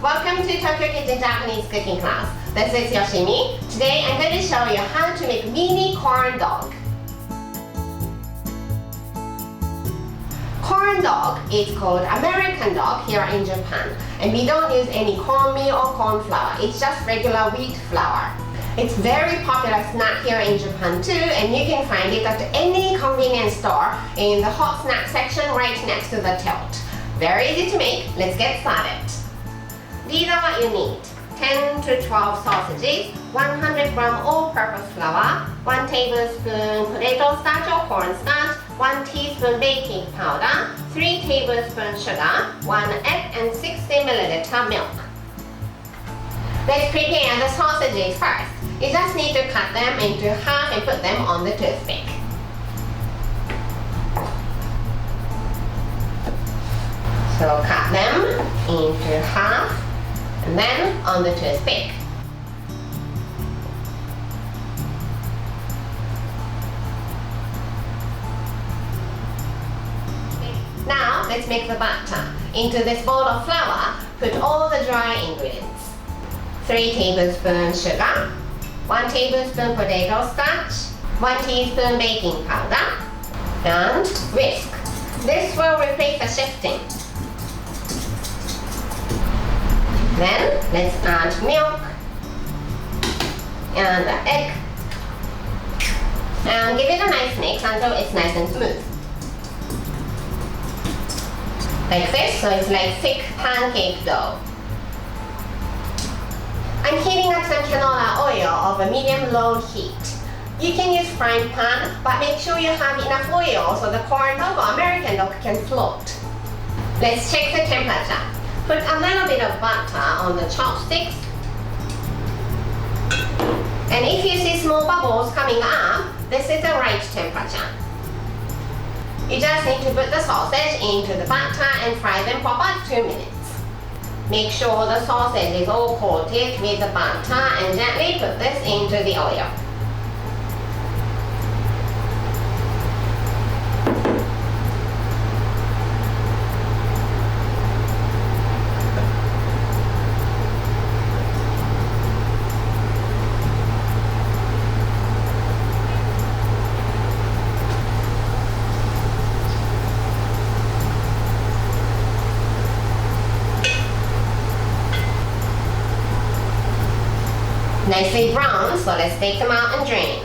Welcome to Tokyo Kitchen Japanese cooking class. This is Yoshimi. Today I'm going to show you how to make mini corn dog. Corn dog is called American dog here in Japan, and we don't use any cornmeal or corn flour. It's just regular wheat flour. It's very popular snack here in Japan too, and you can find it at any convenience store in the hot snack section right next to the tilt. Very easy to make. Let's get started. These are what you need. 10 to 12 sausages, 100 gram all-purpose flour, 1 tablespoon potato starch or cornstarch, 1 teaspoon baking powder, 3 tablespoons sugar, 1 egg and 60 milliliter milk. Let's prepare the sausages first. You just need to cut them into half and put them on the toothpick. So cut them into half and then on the toothpick. Now let's make the batter. Into this bowl of flour, put all the dry ingredients. 3 tablespoons sugar, 1 tablespoon potato starch, 1 teaspoon baking powder, and whisk. This will replace the shifting. Then let's add milk and the egg and give it a nice mix until it's nice and smooth. Like this, so it's like thick pancake dough. I'm heating up some canola oil over medium-low heat. You can use frying pan, but make sure you have enough oil so the corn dog or American dog can float. Let's check the temperature. Put a little bit of butter on the chopsticks. And if you see small bubbles coming up, this is the right temperature. You just need to put the sausage into the butter and fry them for about 2 minutes. Make sure the sausage is all coated with the butter and gently put this into the oil. Nicely brown, so let's take them out and drain.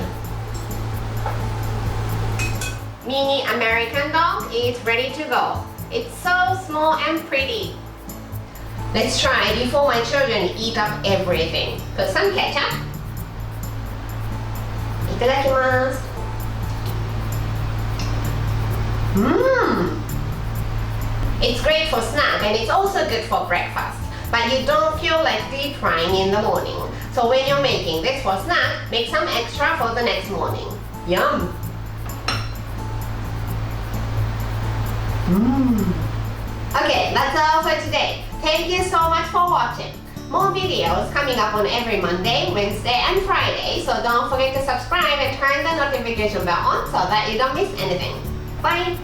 Mini American dog is ready to go. It's so small and pretty. Let's try before my children eat up everything. Put some ketchup. Itadakimasu. It's great for snack and it's also good for breakfast. But you don't feel like deep frying in the morning. So when you're making this for snack, make some extra for the next morning. Yum! Okay, that's all for today. Thank you so much for watching. More videos coming up on every Monday, Wednesday, and Friday. So don't forget to subscribe and turn the notification bell on so that you don't miss anything. Bye!